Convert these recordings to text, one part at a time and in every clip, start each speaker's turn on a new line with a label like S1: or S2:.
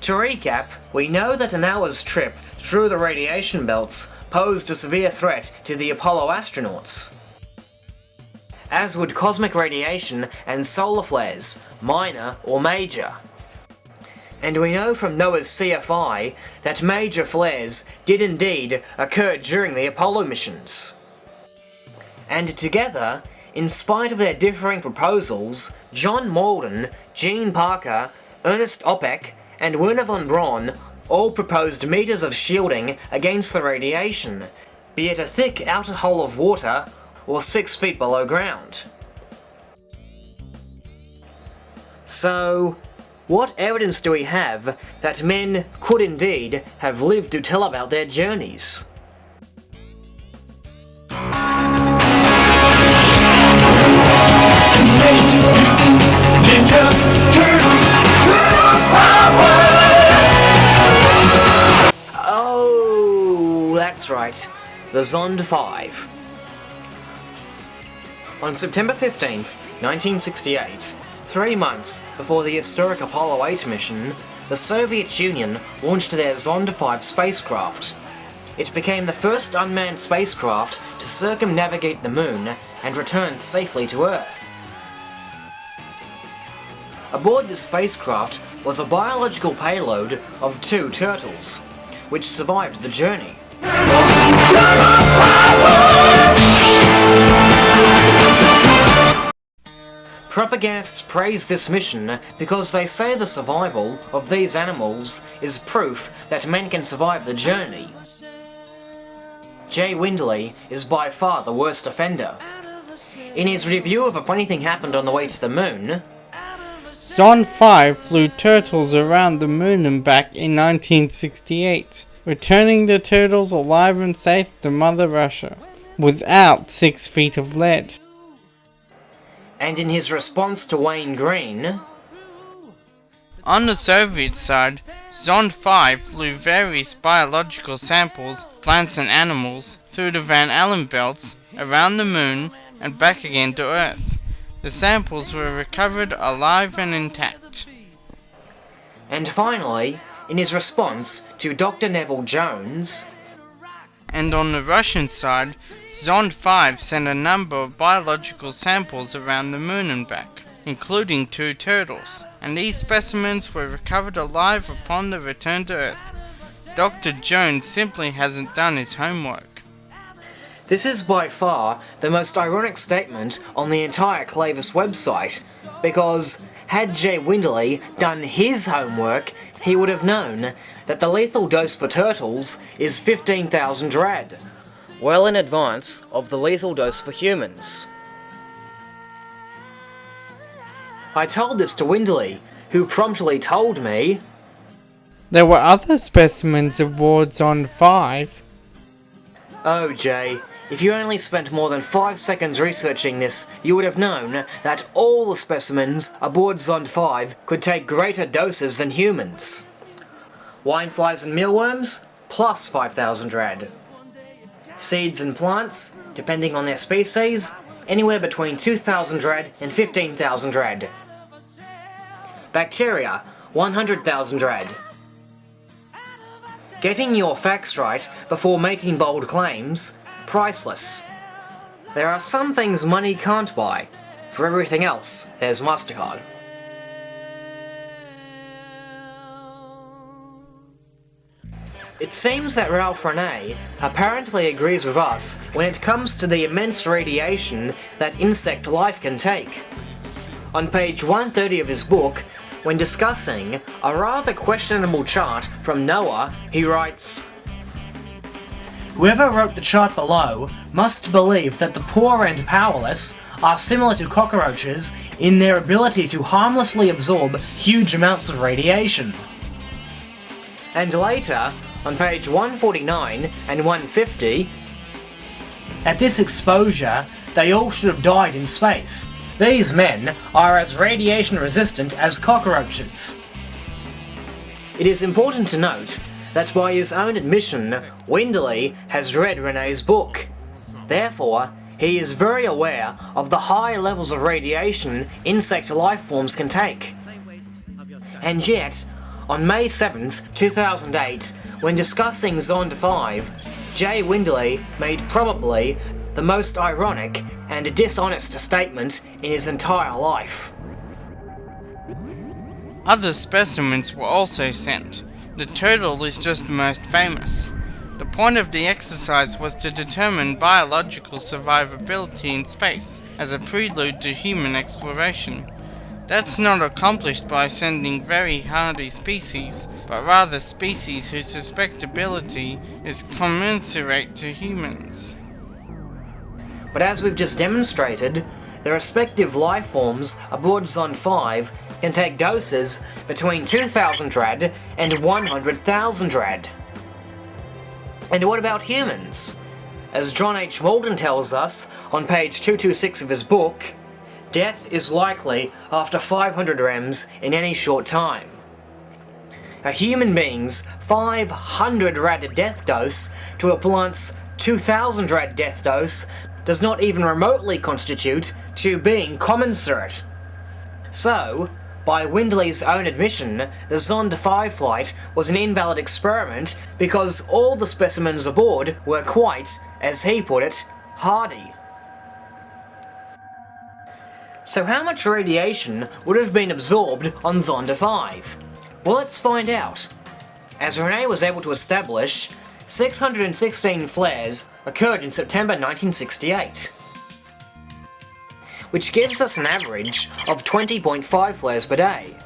S1: To recap, we know that an hour's trip through the radiation belts posed a severe threat to the Apollo astronauts, as would cosmic radiation and solar flares, minor or major. And we know from NOAA's CFI that major flares did indeed occur during the Apollo missions. And together, in spite of their differing proposals, John Malden, Gene Parker, Ernest Oppech, and Werner von Braun all proposed meters of shielding against the radiation, be it a thick outer hull of water or 6 feet below ground. So, what evidence do we have that men could indeed have lived to tell about their journeys? Oh, that's right, the Zond 5. On September 15th, 1968, 3 months before the historic Apollo 8 mission, the Soviet Union launched their Zond 5 spacecraft. It became the first unmanned spacecraft to circumnavigate the Moon and return safely to Earth. Aboard the spacecraft was a biological payload of 2 turtles, which survived the journey. Propagandists praise this mission because they say the survival of these animals is proof that men can survive the journey. Jay Windley is by far the worst offender. In his review of A Funny Thing Happened on the Way to the Moon,
S2: Zond 5 flew turtles around the moon and back in 1968, returning the turtles alive and safe to Mother Russia, without 6 feet of lead.
S1: And in his response to Wayne Green,
S2: on the Soviet side, Zond 5 flew various biological samples, plants and animals, through the Van Allen belts, around the moon, and back again to Earth. The samples were recovered alive and intact.
S1: And finally, in his response to Dr. Neville Jones,
S2: and on the Russian side, Zond 5 sent a number of biological samples around the moon and back, including 2 turtles, and these specimens were recovered alive upon the return to Earth. Dr. Jones simply hasn't done his homework.
S1: This is by far the most ironic statement on the entire Clavis website, because had Jay Windley done his homework, he would have known that the lethal dose for turtles is 15,000 rad, well in advance of the lethal dose for humans. I told this to Windley, who promptly told me,
S2: there were other specimens aboard Zond 5.
S1: Oh Jay, if you only spent more than 5 seconds researching this, you would have known that all the specimens aboard Zond 5 could take greater doses than humans. Wineflies and mealworms, plus 5,000 rad. Seeds and plants, depending on their species, anywhere between 2,000 rad and 15,000 rad. Bacteria, 100,000 rad. Getting your facts right before making bold claims, priceless. There are some things money can't buy. For everything else, there's MasterCard. It seems that Ralph Rene apparently agrees with us when it comes to the immense radiation that insect life can take. On page 130 of his book, when discussing a rather questionable chart from NOAA, he writes, "Whoever wrote the chart below must believe that the poor and powerless are similar to cockroaches in their ability to harmlessly absorb huge amounts of radiation." And later, on page 149 and 150, "At this exposure, they all should have died in space. These men are as radiation resistant as cockroaches." It is important to note that by his own admission, Windley has read Rene's book. Therefore, he is very aware of the high levels of radiation insect life forms can take. And yet, On May 7th, 2008, when discussing Zond 5, Jay Windley made probably the most ironic and dishonest statement in his entire life.
S2: Other specimens were also sent. The turtle is just the most famous. The point of the exercise was to determine biological survivability in space as a prelude to human exploration. That's not accomplished by sending very hardy species, but rather species whose susceptibility is commensurate to humans.
S1: But as we've just demonstrated, the respective life forms aboard Zond 5 can take doses between 2,000 rad and 100,000 rad. And what about humans? As John H. Walden tells us on page 226 of his book, death is likely after 500 rems in any short time. A human being's 500 rad death dose to a plant's 2,000 rad death dose does not even remotely constitute to being commensurate. So, by Windley's own admission, the Zond 5 flight was an invalid experiment because all the specimens aboard were quite, as he put it, hardy. So how much radiation would have been absorbed on Zond 5? Well, let's find out. As Rene was able to establish, 616 flares occurred in September 1968, which gives us an average of 20.5 flares per day.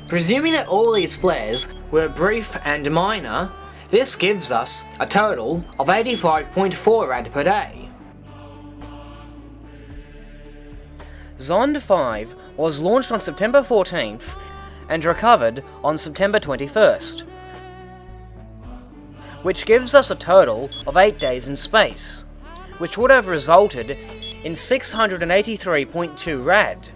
S1: Presuming that all these flares were brief and minor, this gives us a total of 85.4 rad per day. Zond 5 was launched on September 14th and recovered on September 21st, which gives us a total of 8 days in space, which would have resulted in 683.2 rad.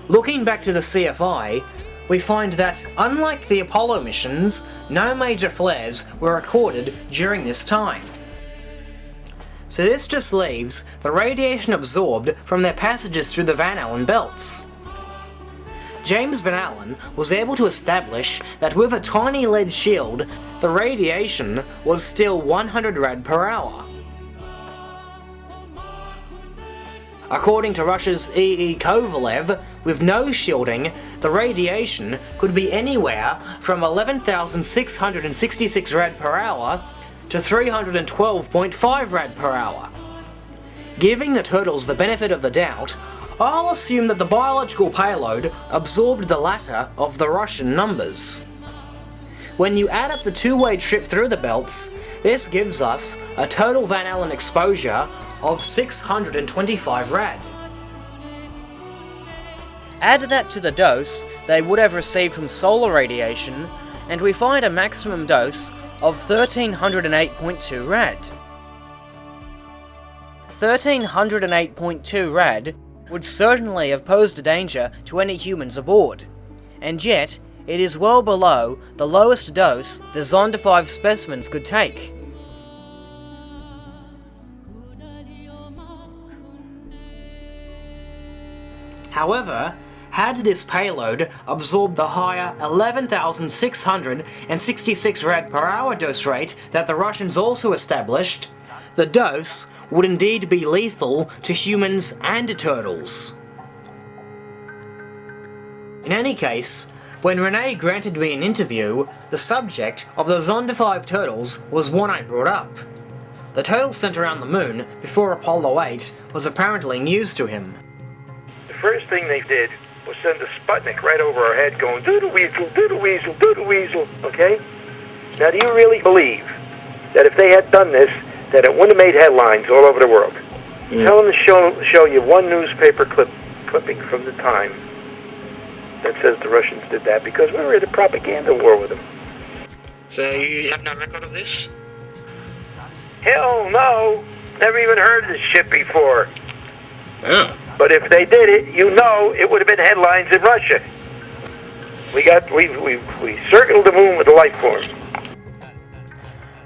S1: Looking back to the CFI, we find that, unlike the Apollo missions, no major flares were recorded during this time. So this just leaves the radiation absorbed from their passages through the Van Allen belts. James Van Allen was able to establish that with a tiny lead shield, the radiation was still 100 rad per hour. According to Russia's E. Kovalev, with no shielding, the radiation could be anywhere from 11,666 rad per hour to 312.5 rad per hour. Giving the turtles the benefit of the doubt, I'll assume that the biological payload absorbed the latter of the Russian numbers. When you add up the two-way trip through the belts, this gives us a total Van Allen exposure of 625 rad. Add that to the dose they would have received from solar radiation, and we find a maximum dose of 1308.2 rad. 1308.2 rad would certainly have posed a danger to any humans aboard, and yet it is well below the lowest dose the Zond 5 specimens could take. However, had this payload absorbed the higher 11,666 rad per hour dose rate that the Russians also established, the dose would indeed be lethal to humans and turtles. In any case, when Rene granted me an interview, the subject of the Zond 5 turtles was one I brought up. The turtles sent around the moon before Apollo 8 was apparently news to him.
S3: The first thing they did was send a Sputnik right over our head going, doodle-weasel, doodle-weasel, doodle-weasel, okay? Now, do you really believe that if they had done this, that it wouldn't have made headlines all over the world? Tell them to show you one newspaper clipping from the time that says the Russians did that, because we were in a propaganda war with them.
S1: So you have no record of this?
S3: Hell no! Never even heard of this shit before.
S1: Oh.
S3: But if they did it, you know it would have been headlines in Russia. We circled the moon with a life form.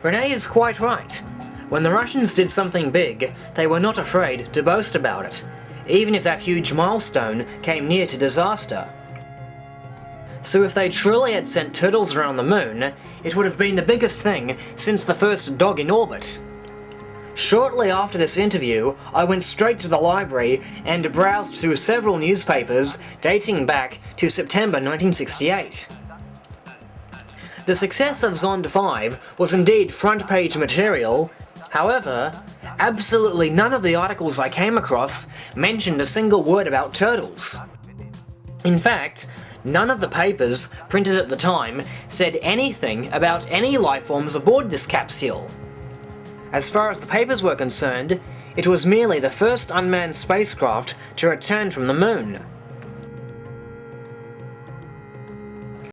S1: Rene is quite right. When the Russians did something big, they were not afraid to boast about it. even if that huge milestone came near to disaster. So if they truly had sent turtles around the moon, it would have been the biggest thing since the first dog in orbit. Shortly after this interview, I went straight to the library and browsed through several newspapers dating back to September 1968. The success of Zond 5 was indeed front-page material. However, absolutely none of the articles I came across mentioned a single word about turtles. In fact, none of the papers printed at the time said anything about any lifeforms aboard this capsule. As far as the papers were concerned, it was merely the first unmanned spacecraft to return from the moon.